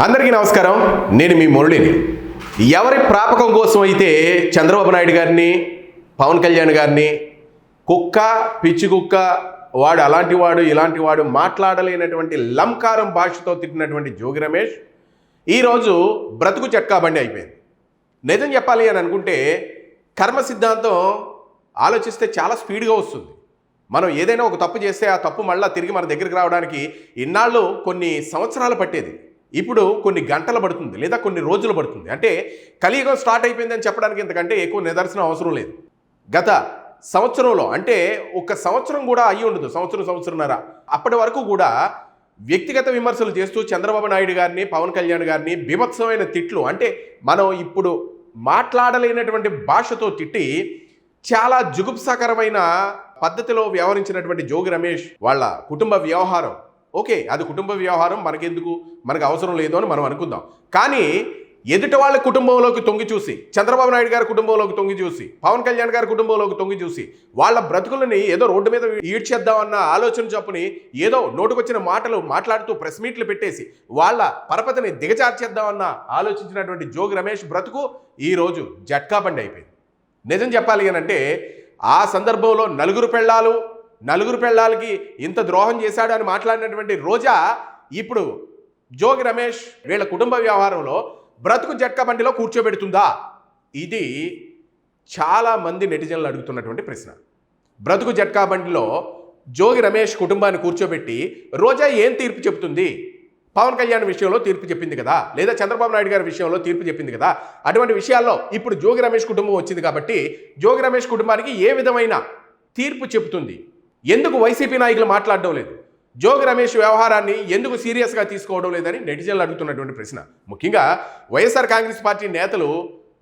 అందరికీ నమస్కారం. నేను మీ మురళిని. ఎవరి ప్రాపకం కోసం అయితే చంద్రబాబు నాయుడు గారిని, పవన్ కళ్యాణ్ గారిని కుక్క, పిచ్చి కుక్క, వాడు అలాంటి వాడు ఇలాంటి వాడు మాట్లాడలేనటువంటి లంకారం భాషతో తిట్టినటువంటి జోగి రమేష్ ఈరోజు బ్రతుకు చెక్కా బండి అయిపోయింది. నిజం చెప్పాలి అని అనుకుంటే కర్మ సిద్ధాంతం ఆలోచిస్తే చాలా స్పీడ్గా వస్తుంది. మనం ఏదైనా ఒక తప్పు చేస్తే ఆ తప్పు మళ్ళీ తిరిగి మన దగ్గరికి రావడానికి ఇన్నాళ్ళు కొన్ని సంవత్సరాలు పట్టేది. ఇప్పుడు కొన్ని గంటలు పడుతుంది లేదా కొన్ని రోజులు పడుతుంది. అంటే కలియుగం స్టార్ట్ అయిపోయిందని చెప్పడానికి ఇంతకంటే ఎక్కువ నిదర్శనం అవసరం లేదు. గత సంవత్సరంలో అంటే ఒక సంవత్సరం కూడా అయ్యి ఉండదు, సంవత్సరంన్నర అప్పటి వరకు కూడా వ్యక్తిగత విమర్శలు చేస్తూ చంద్రబాబు నాయుడు గారిని, పవన్ కళ్యాణ్ గారిని బీభత్సమైన తిట్లు, అంటే మనం ఇప్పుడు మాట్లాడలేనటువంటి భాషతో తిట్టి చాలా జుగుప్సాకరమైన పద్ధతిలో వ్యవహరించినటువంటి జోగి రమేష్ వాళ్ళ కుటుంబ వ్యవహారం. ఓకే, అది కుటుంబ వ్యవహారం, మనకెందుకు, మనకు అవసరం లేదు అని మనం అనుకుందాం. కానీ ఎదుటి వాళ్ళ కుటుంబంలోకి తొంగి చూసి, చంద్రబాబు నాయుడు గారి కుటుంబంలోకి తొంగి చూసి, పవన్ కళ్యాణ్ గారి కుటుంబంలోకి తొంగి చూసి వాళ్ళ బ్రతుకులని ఏదో రోడ్డు మీద ఈడ్చేద్దామన్న ఆలోచన చొప్పుని ఏదో నోటుకొచ్చిన మాటలు మాట్లాడుతూ ప్రెస్ మీట్లు పెట్టేసి వాళ్ళ పరపతిని దిగజార్చేద్దామన్న ఆలోచించినటువంటి జోగి రమేష్ బ్రతుకు ఈరోజు జట్కా బండి అయిపోయింది. నిజం చెప్పాలి అని అంటే ఆ సందర్భంలో నలుగురు పెళ్ళాలకి ఇంత ద్రోహం చేశాడు అని మాట్లాడినటువంటి రోజా ఇప్పుడు జోగి రమేష్ వీళ్ళ కుటుంబ వ్యవహారంలో బ్రతుకు జట్కా బండిలో కూర్చోబెడుతుందా? ఇది చాలామంది నెటిజన్లు అడుగుతున్నటువంటి ప్రశ్న. బ్రతుకు జట్కా బండిలో జోగి రమేష్ కుటుంబాన్ని కూర్చోబెట్టి రోజా ఏం తీర్పు చెబుతుంది? పవన్ కళ్యాణ్ విషయంలో తీర్పు చెప్పింది కదా, లేదా చంద్రబాబు నాయుడు గారి విషయంలో తీర్పు చెప్పింది కదా. అటువంటి విషయాల్లో ఇప్పుడు జోగి రమేష్ కుటుంబం వచ్చింది కాబట్టి జోగి రమేష్ కుటుంబానికి ఏ విధమైన తీర్పు చెబుతుంది? ఎందుకు వైసీపీ నాయకులు మాట్లాడడం లేదు? జోగి రమేష్ వ్యవహారాన్ని ఎందుకు సీరియస్గా తీసుకోవడం లేదని నెటిజన్లు అడుగుతున్నటువంటి ప్రశ్న. ముఖ్యంగా వైఎస్ఆర్ కాంగ్రెస్ పార్టీ నేతలు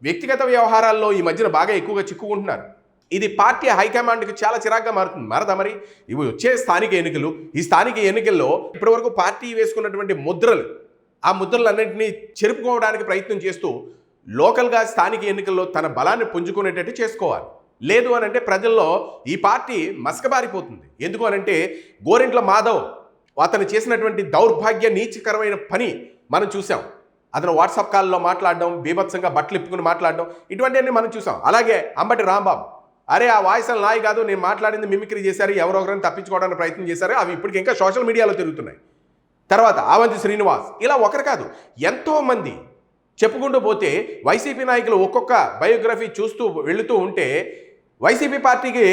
వ్యక్తిగత వ్యవహారాల్లో ఈ మధ్యన బాగా ఎక్కువగా చిక్కుకుంటున్నారు. ఇది పార్టీ హైకమాండ్కి చాలా చిరాగ్గా మారుతుంది. మారదా మరి? ఇవి వచ్చే స్థానిక ఎన్నికలు, ఈ స్థానిక ఎన్నికల్లో ఇప్పటివరకు పార్టీ వేసుకున్నటువంటి ముద్రలు, ఆ ముద్రలన్నింటినీ చెరుపుకోవడానికి ప్రయత్నం చేస్తూ లోకల్గా స్థానిక ఎన్నికల్లో తన బలాన్ని పుంజుకునేటట్టు చేసుకోవాలి. లేదు అని అంటే ప్రజల్లో ఈ పార్టీ మసకబారిపోతుంది. ఎందుకు అనంటే గోరింట్ల మాధవ్ అతను చేసినటువంటి దౌర్భాగ్య నీచకరమైన పని మనం చూసాం. అతను వాట్సాప్ కాల్లో మాట్లాడడం, బీభత్సంగా బట్టలు ఇప్పుకుని మాట్లాడడం, ఇటువంటివన్నీ మనం చూసాం. అలాగే అంబటి రాంబాబు, అరే ఆ వాయిస్ నాయి కాదు, నేను మాట్లాడింది మిమిక్రీ చేశారు, ఎవరొకరిని తప్పించుకోవడానికి ప్రయత్నం చేశారు, అవి ఇప్పటికి ఇంకా సోషల్ మీడియాలో తిరుగుతున్నాయి. తర్వాత అవంతి శ్రీనివాస్, ఇలా ఒకరు కాదు ఎంతోమంది చెప్పుకుంటూ పోతే వైసీపీ నాయకులు ఒక్కొక్క బయోగ్రఫీ చూస్తూ వెళుతూ ఉంటే వైసీపీ పార్టీకి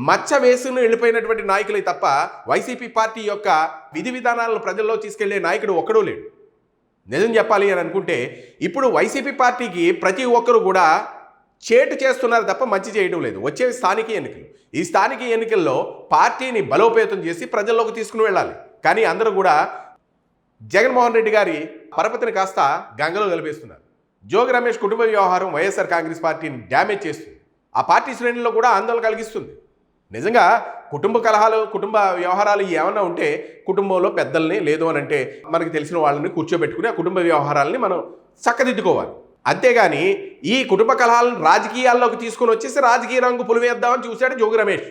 మచ్చ వేసుకుని వెళ్ళిపోయినటువంటి నాయకులే తప్ప వైసీపీ పార్టీ యొక్క విధి విధానాలను ప్రజల్లో తీసుకెళ్లే నాయకుడు ఒక్కడూ లేడు. నిజం చెప్పాలి అని అనుకుంటే ఇప్పుడు వైసీపీ పార్టీకి ప్రతి ఒక్కరు కూడా చేటు చేస్తున్నారు తప్ప మంచి చేయడం లేదు. వచ్చే స్థానిక ఎన్నికలు, ఈ స్థానిక ఎన్నికల్లో పార్టీని బలోపేతం చేసి ప్రజల్లోకి తీసుకుని వెళ్ళాలి. కానీ అందరూ కూడా జగన్మోహన్ రెడ్డి గారి పరపతిని కాస్త గంగలో కలిపేస్తున్నారు. జోగి రమేష్ కుటుంబ వ్యవహారం వైఎస్ఆర్ కాంగ్రెస్ పార్టీని డ్యామేజ్ చేస్తుంది, ఆ పార్టీ శ్రేణుల్లో కూడా ఆందోళన కలిగిస్తుంది. నిజంగా కుటుంబ కలహాలు, కుటుంబ వ్యవహారాలు ఏమన్నా ఉంటే కుటుంబంలో పెద్దల్ని, లేదు అని అంటే మనకి తెలిసిన వాళ్ళని కూర్చోబెట్టుకుని ఆ కుటుంబ వ్యవహారాలని మనం చక్కదిద్దుకోవాలి. అంతేగాని ఈ కుటుంబ కలహాలను రాజకీయాల్లోకి తీసుకుని వచ్చేసి రాజకీయ రంగు పులివేద్దామని చూశాడు జోగి రమేష్.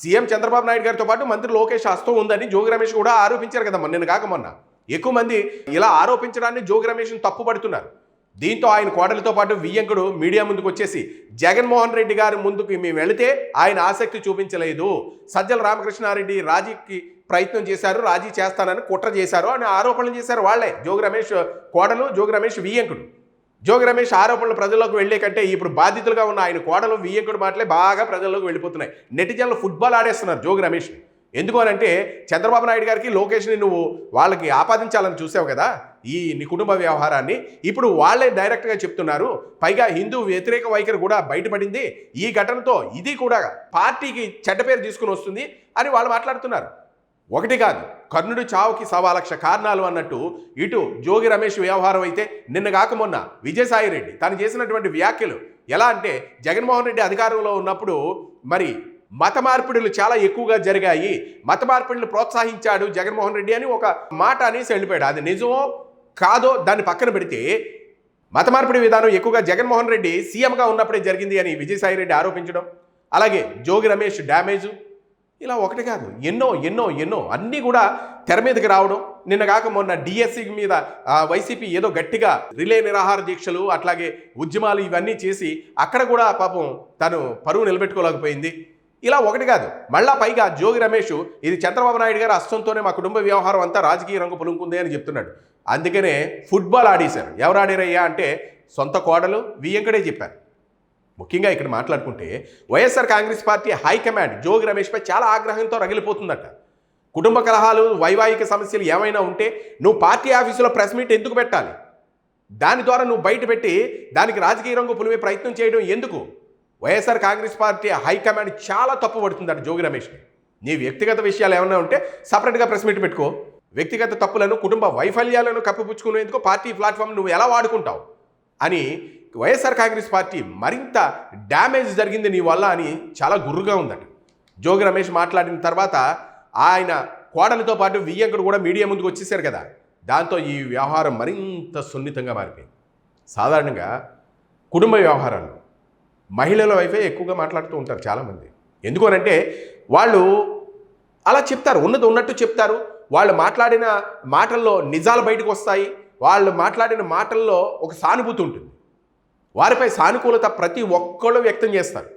సీఎం చంద్రబాబు నాయుడు గారితో పాటు మంత్రి లోకేష్ హస్తం ఉందని జోగి రమేష్ కూడా ఆరోపించారు కదా నిన్న కాక మొన్న. ఎక్కువ మంది ఇలా ఆరోపించడాన్ని జోగి రమేష్ను తప్పుపడుతున్నారు. దీంతో ఆయన కోడలితో పాటు వియ్యంకుడు మీడియా ముందుకు వచ్చేసి జగన్మోహన్ రెడ్డి గారి ముందుకు మేము వెళితే ఆయన ఆసక్తి చూపించలేదు, సజ్జల రామకృష్ణారెడ్డి రాజీకి ప్రయత్నం చేశారు, రాజీ చేస్తానని కుట్ర చేశారు అని ఆరోపణలు చేశారు వాళ్ళే. జోగి రమేష్ కోడలు, జోగి రమేష్ వియ్యంకుడు. జోగి రమేష్ ఆరోపణలు ప్రజల్లోకి వెళ్లే కంటే ఇప్పుడు బాధితులుగా ఉన్న ఆయన కోడలు, వియ్యంకుడు మాటలే బాగా ప్రజల్లోకి వెళ్ళిపోతున్నాయి. నెటిజన్లు ఫుట్బాల్ ఆడేస్తున్నారు జోగి రమేష్ని. ఎందుకు అనంటే చంద్రబాబు నాయుడు గారికి, లోకేష్ని నువ్వు వాళ్ళకి ఆపాదించాలని చూసావు కదా నీ కుటుంబ వ్యవహారాన్ని. ఇప్పుడు వాళ్ళే డైరెక్ట్గా చెప్తున్నారు. పైగా హిందూ వ్యతిరేక వైఖరి కూడా బయటపడింది. ఈ ఘటనతో ఇది కూడా పార్టీకి చెడ్డ పేరు తీసుకుని వస్తుంది అని వాళ్ళు మాట్లాడుతున్నారు. ఒకటి కాదు, కర్ణుడి చావుకి 1,00,000 కారణాలు అన్నట్టు ఇటు జోగి రమేష్ వ్యవహారం అయితే నిన్న కాక మొన్న విజయసాయి రెడ్డి తను చేసినటువంటి వ్యాఖ్యలు ఎలా అంటే జగన్మోహన్ రెడ్డి అధికారంలో ఉన్నప్పుడు మరి మత మార్పిడులు చాలా ఎక్కువగా జరిగాయి, మత మార్పిడులు ప్రోత్సహించాడు జగన్మోహన్ రెడ్డి అని ఒక మాట అనేసి వెళ్ళిపోయాడు. అది నిజమో కాదో దాన్ని పక్కన పెడితే మత మార్పిడి విధానం ఎక్కువగా జగన్మోహన్ రెడ్డి సీఎంగా ఉన్నప్పుడే జరిగింది అని విజయసాయి రెడ్డి ఆరోపించడం, అలాగే జోగి రమేష్ డ్యామేజు, ఇలా ఒకటి కాదు, ఎన్నో ఎన్నో ఎన్నో అన్నీ కూడా తెర మీదకి రావడం. నిన్నగాక మొన్న డిఎస్సి మీద వైసీపీ ఏదో గట్టిగా రిలే నిరాహార దీక్షలు అట్లాగే ఉద్యమాలు ఇవన్నీ చేసి అక్కడ కూడా పాపం తను పరువు నిలబెట్టుకోలేకపోయింది. ఇలా ఒకటి కాదు, మళ్ళా పైగా జోగి రమేష్ ఇది చంద్రబాబు నాయుడు గారు అస్తంతోనే మా కుటుంబ వ్యవహారం అంతా రాజకీయ రంగు పులుముకుంది అని చెప్తున్నాడు. అందుకనే ఫుట్బాల్ ఆడేశారు. ఎవరు ఆడారయ్యా అంటే సొంత కోడలు వెంకటే చెప్పారు. ముఖ్యంగా ఇక్కడ మాట్లాడుకుంటే వైఎస్ఆర్ కాంగ్రెస్ పార్టీ హైకమాండ్ జోగి రమేష్పై చాలా ఆగ్రహంతో రగిలిపోతుందట. కుటుంబ కలహాలు, వైవాహిక సమస్యలు ఏమైనా ఉంటే నువ్వు పార్టీ ఆఫీసులో ప్రెస్ మీట్ ఎందుకు పెట్టాలి? దాని ద్వారా నువ్వు బయట పెట్టి దానికి రాజకీయ రంగు పులిమే ప్రయత్నం చేయడం ఎందుకు? వైఎస్ఆర్ కాంగ్రెస్ పార్టీ హైకమాండ్ చాలా తప్పు పడుతుందట జోగి రమేష్ని. నీ వ్యక్తిగత విషయాలు ఏమైనా ఉంటే సపరేట్గా ప్రెస్ మీట్ పెట్టుకో. వ్యక్తిగత తప్పులను, కుటుంబ వైఫల్యాలను కప్పిపుచ్చుకునేందుకు పార్టీ ప్లాట్ఫామ్ నువ్వు ఎలా వాడుకుంటావు అని వైఎస్ఆర్ కాంగ్రెస్ పార్టీ మరింత డ్యామేజ్ జరిగింది నీ వల్ల అని చాలా గుర్రుగా ఉందట. జోగి రమేష్ మాట్లాడిన తర్వాత ఆయన కోడలితో పాటు వెంకడు కూడా మీడియా ముందుకు వచ్చేసారు కదా. దాంతో ఈ వ్యవహారం మరింత సున్నితంగా మారిపోయింది. సాధారణంగా కుటుంబ వ్యవహారాలు మహిళల వైపే ఎక్కువగా మాట్లాడుతూ ఉంటారు చాలామంది. ఎందుకనంటే వాళ్ళు అలా చెప్తారు, ఉన్నది ఉన్నట్టు చెప్తారు. వాళ్ళు మాట్లాడిన మాటల్లో నిజాలు బయటకు వస్తాయి. వాళ్ళు మాట్లాడిన మాటల్లో ఒక సానుభూతి ఉంటుంది. వారిపై సానుకూలత ప్రతి ఒక్కళ్ళు వ్యక్తం చేస్తారు.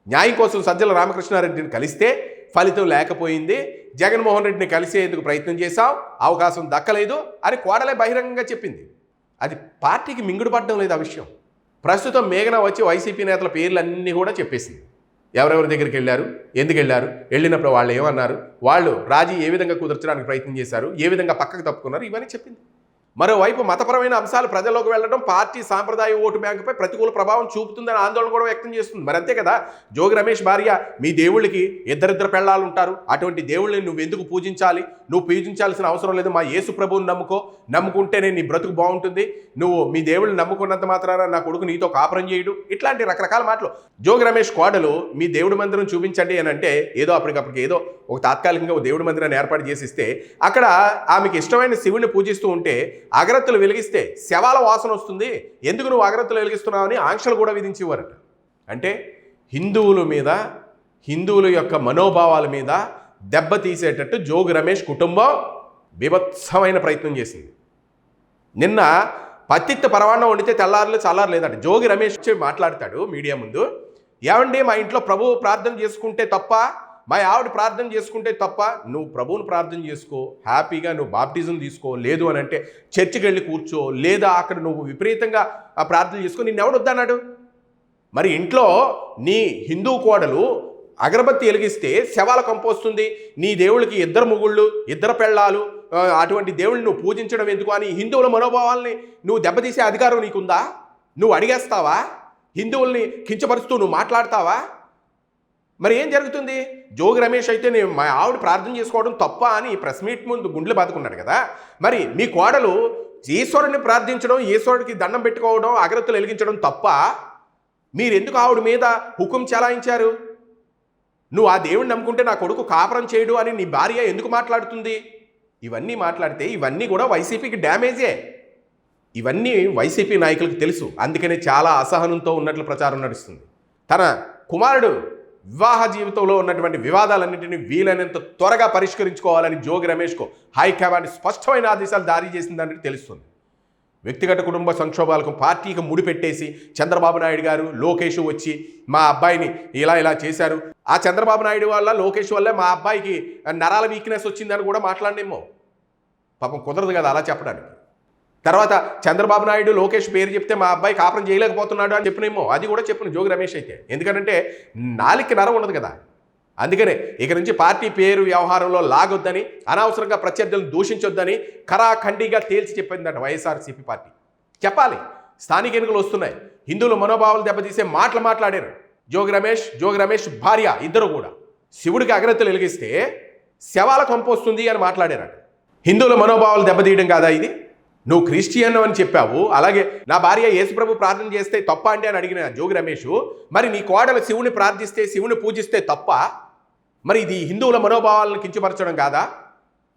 న్యాయం కోసం సజ్జల రామకృష్ణారెడ్డిని కలిస్తే ఫలితం లేకపోయింది, జగన్మోహన్ రెడ్డిని కలిసేందుకు ప్రయత్నం చేశాం, అవకాశం దక్కలేదు అని కోడలే బహిరంగంగా చెప్పింది. అది పార్టీకి మింగుడు పడడం లేదు ఆ విషయం. ప్రస్తుతం మేఘన వచ్చి వైసీపీ నేతల పేర్లన్నీ కూడా చెప్పేసింది. ఎవరెవరి దగ్గరికి వెళ్ళారు, ఎందుకు వెళ్ళారు, వెళ్ళినప్పుడు వాళ్ళు ఏమన్నారు, వాళ్ళు రాజీ ఏ విధంగా కుదర్చడానికి ప్రయత్నం చేశారు, ఏ విధంగా పక్కకు తప్పుకున్నారు, ఇవన్నీ చెప్పింది. మరోవైపు మతపరమైన అంశాలు ప్రజల్లోకి వెళ్ళడం పార్టీ సాంప్రదాయ ఓటు బ్యాంకుపై ప్రతికూల ప్రభావం చూపుతుందని ఆందోళన కూడా వ్యక్తం చేస్తుంది. మరి అంతే కదా, జోగి రమేష్ భార్య మీ దేవుళ్ళకి ఇద్దరిద్దరు పెళ్ళాలు ఉంటారు, అటువంటి దేవుళ్ళని నువ్వు ఎందుకు పూజించాలి, నువ్వు పూజించాల్సిన అవసరం లేదు, మా యేసు ప్రభువుని నమ్ముకుంటేనే నీ బ్రతుకు బాగుంటుంది, నువ్వు మీ దేవుళ్ళని నమ్ముకున్నంత మాత్రాన నా కొడుకు నీతో కాపురం చేయడు, ఇట్లాంటి రకరకాల మాటలు. జోగి రమేష్ కోడలు మీ దేవుడి మందిరం చూపించండి అని అంటే ఏదో అప్పటికప్పటికి ఏదో ఒక తాత్కాలికంగా ఒక దేవుడి మందిరాన్ని ఏర్పాటు చేసిస్తే అక్కడ ఆమెకి ఇష్టమైన శివుడిని పూజిస్తూ ఉంటే అగరత్తులు వెలిగిస్తే శవాల వాసన వస్తుంది, ఎందుకు నువ్వు అగరత్తులు వెలిగిస్తున్నావని ఆంక్షలు కూడా విధించేవారట. అంటే హిందువుల మీద, హిందువుల యొక్క మనోభావాల మీద దెబ్బతీసేటట్టు జోగి రమేష్ కుటుంబం బీభత్సమైన ప్రయత్నం చేసింది. నిన్న పత్తిత్త పరవాణం వండితే చల్లారు లేదంట. జోగి రమేష్ మాట్లాడతాడు మీడియా ముందు, ఏమండి మా ఇంట్లో ప్రభువు ప్రార్థన చేసుకుంటే తప్ప, మా ఆవిడ ప్రార్థన చేసుకుంటే తప్ప, నువ్వు ప్రభువుని ప్రార్థన చేసుకో, హ్యాపీగా నువ్వు బాప్టిజం తీసుకో, లేదు అని అంటే చర్చికి వెళ్ళి కూర్చో, లేదా అక్కడ నువ్వు విపరీతంగా ప్రార్థన చేసుకో, నిన్ను ఎవడు వద్దన్నాడు? మరి ఇంట్లో నీ హిందూ కోడలు అగరబత్తి వెలిగిస్తే శవాల కంపోస్తుంది, నీ దేవుళ్ళకి ఇద్దరు మొగుళ్ళు, ఇద్దరు పెళ్ళాలు, అటువంటి దేవుళ్ళని నువ్వు పూజించడం ఎందుకు అని హిందువుల మనోభావాల్ని నువ్వు దెబ్బతీసే అధికారం నీకుందా? నువ్వు అడిగేస్తావా? హిందువుల్ని కించపరుస్తూ నువ్వు మాట్లాడతావా? మరి ఏం జరుగుతుంది? జోగి రమేష్ అయితే నేను మా ఆవిడ ప్రార్థన చేసుకోవడం తప్ప అని ప్రెస్ మీట్ ముందు గుండెలు బాదుకున్నాడు కదా. మరి మీ కోడలు ఈశ్వరుని ప్రార్థించడం, ఈశ్వరుడికి దండం పెట్టుకోవడం, అగరత్తులు వెలిగించడం తప్ప మీరెందుకు ఆవిడ మీద హుకుం చెలాయించారు? నువ్వు ఆ దేవుడిని నమ్ముకుంటే నా కొడుకు కాపురం చేయడు అని నీ భార్య ఎందుకు మాట్లాడుతుంది? ఇవన్నీ మాట్లాడితే ఇవన్నీ కూడా వైసీపీకి డ్యామేజే. ఇవన్నీ వైసీపీ నాయకులకు తెలుసు. అందుకనే చాలా అసహనంతో ఉన్నట్లు ప్రచారం నడుస్తుంది. తన కుమారుడు వివాహ జీవితంలో ఉన్నటువంటి వివాదాలన్నింటినీ వీలైనంత త్వరగా పరిష్కరించుకోవాలని జోగి రమేష్కు హైకమాండ్ స్పష్టమైన ఆదేశాలు జారీ చేసిందని తెలుస్తుంది. వ్యక్తిగత కుటుంబ సంక్షోభాలకు పార్టీకి ముడిపెట్టేసి చంద్రబాబు నాయుడు గారు, లోకేష్ వచ్చి మా అబ్బాయిని ఇలా చేశారు, ఆ చంద్రబాబు నాయుడు వల్ల, లోకేష్ వల్ల మా అబ్బాయికి నరాల వీక్నెస్ వచ్చిందని కూడా మాట్లాడనేమో. పాపం కుదరదు కదా అలా చెప్పడానికి. తర్వాత చంద్రబాబు నాయుడు, లోకేష్ పేరు చెప్తే మా అబ్బాయి కాపురం చేయలేకపోతున్నాడు అని చెప్పినేమో, అది కూడా చెప్పిన జోగి రమేష్ అయితే. ఎందుకంటే నాలుగుకి నరం ఉండదు కదా. అందుకనే ఇక నుంచి పార్టీ పేరు వ్యవహారంలో లాగొద్దని, అనవసరంగా ప్రత్యర్థులను దూషించొద్దని ఖరాఖండిగా తేల్చి చెప్పిందట వైఎస్ఆర్సీపీ పార్టీ. చెప్పాలి, స్థానిక ఎన్నికలు వస్తున్నాయి, హిందువుల మనోభావాలు దెబ్బతీసే మాటలు మాట్లాడారు జోగి రమేష్ భార్య ఇద్దరు కూడా. శివుడికి అగరత్తులు వెలిగిస్తే శవాల కంపోస్తుంది అని మాట్లాడారట. హిందువుల మనోభావాలు దెబ్బతీయడం కాదా ఇది? నువ్వు క్రిస్టియన్ అని చెప్పావు, అలాగే నా భార్య యేసుప్రభు ప్రార్థన చేస్తే తప్ప అంటే అని అడిగిన జోగి రమేష్, మరి నీ కోడలు శివుని ప్రార్థిస్తే, శివుని పూజిస్తే తప్ప? మరి ఇది హిందువుల మనోభావాలను కించపరచడం కాదా?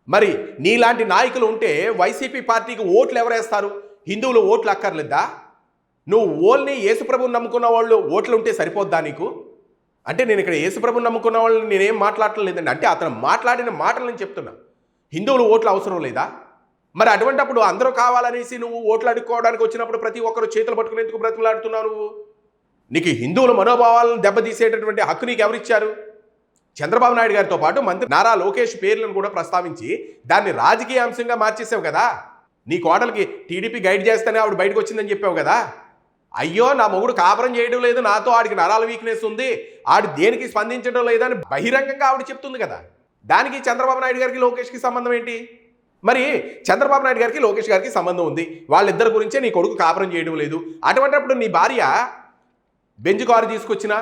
మరి నీలాంటి నాయకులు ఉంటే వైసీపీ పార్టీకి ఓట్లు ఎవరేస్తారు? హిందువులు ఓట్లు అక్కర్లేదా? నువ్వు ఓన్లీ యేసుప్రభుని నమ్ముకున్న వాళ్ళు ఓట్లు ఉంటే సరిపోద్దా నీకు? అంటే నేను ఇక్కడ యేసుప్రభుని నమ్ముకున్న వాళ్ళని నేనేం మాట్లాడటం లేదండి. అంటే అతను మాట్లాడిన మాటలు నేను చెప్తున్నా. హిందువులు ఓట్లు అవసరం లేదా? మరి అటువంటిప్పుడు అందరూ కావాలనేసి నువ్వు ఓట్లు అడుక్కోవడానికి వచ్చినప్పుడు ప్రతి ఒక్కరు చేతులు పట్టుకుని ఎందుకు బ్రతుకులాడుతున్నావు నువ్వు? నీకు హిందువుల మనోభావాలను దెబ్బతీసేటటువంటి హక్కు నీకు ఎవరిచ్చారు? చంద్రబాబు నాయుడు గారితో పాటు మంత్రి నారా లోకేష్ పేర్లను కూడా ప్రస్తావించి దాన్ని రాజకీయ అంశంగా మార్చేసావు కదా. నీ కోడలికి టీడీపీ గైడ్ చేస్తేనే ఆవిడ బయటకు వచ్చిందని చెప్పావు కదా. అయ్యో నా మొగుడు కాపురం చేయడం లేదు, నాతో ఆడికి నరాల వీక్నెస్ ఉంది, ఆడు దేనికి స్పందించడం లేదని బహిరంగంగా ఆవిడ చెప్తుంది కదా. దానికి చంద్రబాబు నాయుడు గారికి లోకేష్కి సంబంధం ఏంటి? మరి చంద్రబాబు నాయుడు గారికి లోకేష్ గారికి సంబంధం ఉంది, వాళ్ళిద్దరి గురించే నీ కొడుకు కాపురం చేయడం లేదు. అటువంటిప్పుడు నీ భార్య బెంజ్ కారు తీసుకొచ్చినా,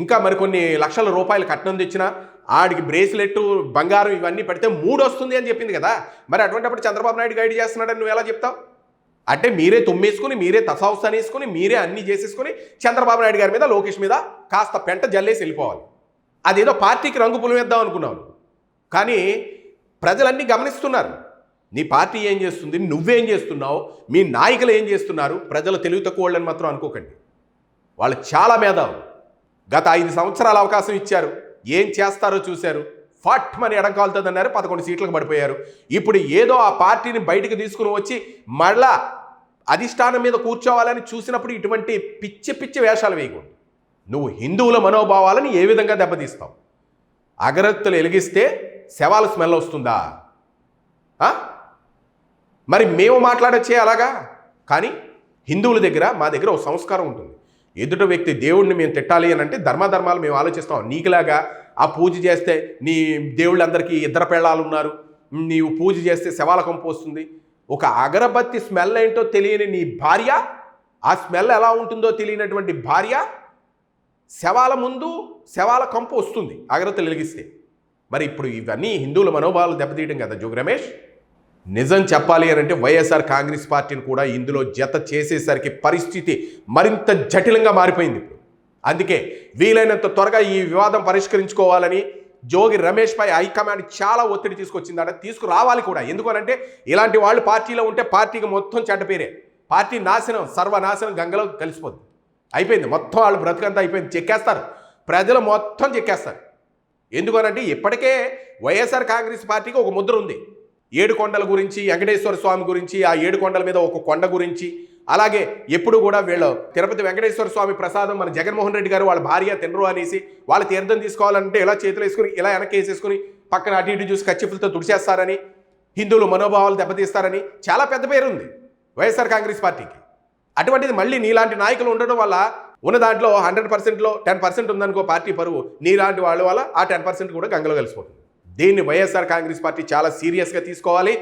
ఇంకా మరికొన్ని లక్షల రూపాయలు కట్నం తెచ్చినా, ఆడికి బ్రేస్లెట్ బంగారం ఇవన్నీ పెడితే 3 వస్తుంది అని చెప్పింది కదా. మరి అటువంటిప్పుడు చంద్రబాబు నాయుడు గైడ్ చేస్తున్నాడని నువ్వు ఎలా చెప్తావు? అంటే మీరే తుమ్మేసుకుని, మీరే తసావుస్తాని వేసుకుని, మీరే అన్నీ చేసేసుకుని చంద్రబాబు నాయుడు గారి మీద లోకేష్ మీద కాస్త పెంట జల్లేసి వెళ్ళిపోవాలి. అదేదో పార్టీకి రంగు పులివేద్దాం అనుకున్నావు. కానీ ప్రజలన్నీ గమనిస్తున్నారు నీ పార్టీ ఏం చేస్తుంది, నువ్వేం చేస్తున్నావు, మీ నాయకులు ఏం చేస్తున్నారు. ప్రజలు తెలివి తక్కువ వాళ్ళని మాత్రం అనుకోకండి, వాళ్ళు చాలా మేధావులు. గత 5 సంవత్సరాల అవకాశం ఇచ్చారు, ఏం చేస్తారో చూశారు. ఫట్ మని ఎడంకాలుతుందన్నారు, 11 సీట్లకు పడిపోయారు. ఇప్పుడు ఏదో ఆ పార్టీని బయటకు తీసుకుని వచ్చి మళ్ళా అధిష్టానం మీద కూర్చోవాలని చూసినప్పుడు ఇటువంటి పిచ్చి పిచ్చి వేషాలు వేయకూడదు. నువ్వు హిందువుల మనోభావాలను ఏ విధంగా దెబ్బతీస్తావు? అగరత్తులు వెలిగిస్తే శవాల స్మెల్ వస్తుందా? మరి మేము మాట్లాడొచ్చే అలాగా. కానీ హిందువుల దగ్గర, మా దగ్గర ఒక సంస్కారం ఉంటుంది. ఎదుట వ్యక్తి దేవుడిని మేము తిట్టాలి అని అంటే ధర్మాలు మేము ఆలోచిస్తాం. నీకులాగా ఆ పూజ చేస్తే నీ దేవుళ్ళందరికీ 2 పెళ్ళాలు ఉన్నారు, నీవు పూజ చేస్తే శవాల కంపు వస్తుంది. ఒక అగరబత్తి స్మెల్ ఏంటో తెలియని నీ భార్య, ఆ స్మెల్ ఎలా ఉంటుందో తెలియనటువంటి భార్య శవాల ముందు శవాల కంపు వస్తుంది అగరత్తులు వెలిగిస్తే. మరి ఇప్పుడు ఇవన్నీ హిందువుల మనోభావాలు దెబ్బతీయడం కదా జోగి రమేష్. నిజం చెప్పాలి అని అంటే వైఎస్ఆర్ కాంగ్రెస్ పార్టీని కూడా ఇందులో జత చేసేసరికి పరిస్థితి మరింత జటిలంగా మారిపోయింది. అందుకే వీలైనంత త్వరగా ఈ వివాదం పరిష్కరించుకోవాలని జోగి రమేష్పై హైకమాండ్ చాలా ఒత్తిడి తీసుకొచ్చిందట. తీసుకురావాలి కూడా. ఎందుకనంటే ఇలాంటి వాళ్ళు పార్టీలో ఉంటే పార్టీకి మొత్తం చెడ్డ పేరే. పార్టీ నాశనం, సర్వనాశనం గంగలో కలిసిపోద్ది. అయిపోయింది మొత్తం, వాళ్ళు బ్రతుకంతా అయిపోయింది. చెక్కేస్తారు, ప్రజలు మొత్తం చెక్కేస్తారు. ఎందుకనంటే ఇప్పటికే వైఎస్ఆర్ కాంగ్రెస్ పార్టీకి ఒక ముద్ర ఉంది. 7 కొండల గురించి, వెంకటేశ్వర స్వామి గురించి, ఆ 7 కొండల మీద ఒక కొండ గురించి, అలాగే ఎప్పుడు కూడా వీళ్ళు తిరుపతి వెంకటేశ్వర స్వామి ప్రసాదం మన జగన్మోహన్ రెడ్డి గారు వాళ్ళ భార్య తినరు అనేసి వాళ్ళు తీర్థం తీసుకోవాలంటే ఇలా చేతులు వేసుకుని ఇలా వెనక్కి వేసేసుకుని పక్కన అటు ఇటు చూసి కచ్చిపులతో తుడిచేస్తారని, హిందువులు మనోభావాలు దెబ్బతీస్తారని చాలా పెద్ద పేరు ఉంది వైఎస్ఆర్ కాంగ్రెస్ పార్టీకి. అటువంటిది మళ్ళీ నీలాంటి నాయకులు ఉండడం వల్ల ఉన్న దాంట్లో 100%లో 10% ఉందనుకో పార్టీ పరువు, నీలాంటి వాళ్ళ వల్ల ఆ 10% కూడా గంగలో కలిసిపోతుంది. దీన్ని వైఎస్ఆర్ కాంగ్రెస్ పార్టీ చాలా సీరియస్గా తీసుకోవాలి.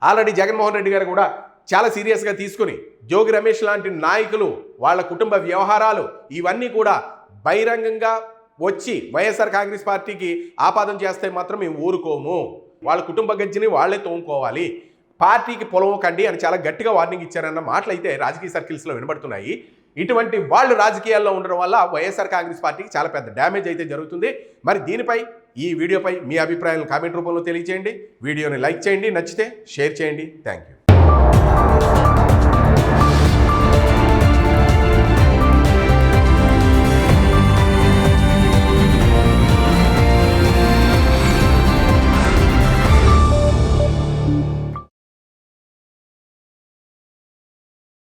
ఆల్రెడీ జగన్మోహన్ రెడ్డి గారు కూడా చాలా సీరియస్గా తీసుకుని జోగి రమేష్ లాంటి నాయకులు వాళ్ళ కుటుంబ వ్యవహారాలు ఇవన్నీ కూడా బహిరంగంగా వచ్చి వైఎస్ఆర్ కాంగ్రెస్ పార్టీకి ఆపాదన చేస్తే మాత్రం మేము ఊరుకోము, వాళ్ళ కుటుంబ గజ్జిని వాళ్ళే తోముకోవాలి, పార్టీకి పొలవకండి అని చాలా గట్టిగా వార్నింగ్ ఇచ్చారన్న మాటలు అయితే రాజకీయ సర్కిల్స్లో వినబడుతున్నాయి. ఇటువంటి వాళ్ళు రాజకీయాల్లో ఉండడం వల్ల వైఎస్ఆర్ కాంగ్రెస్ పార్టీకి చాలా పెద్ద డ్యామేజ్ అయితే జరుగుతుంది. మరి దీనిపై, ఈ వీడియోపై మీ అభిప్రాయాలను కామెంట్ రూపంలో తెలియజేయండి. వీడియోని లైక్ చేయండి, నచ్చితే షేర్ చేయండి. Thank you.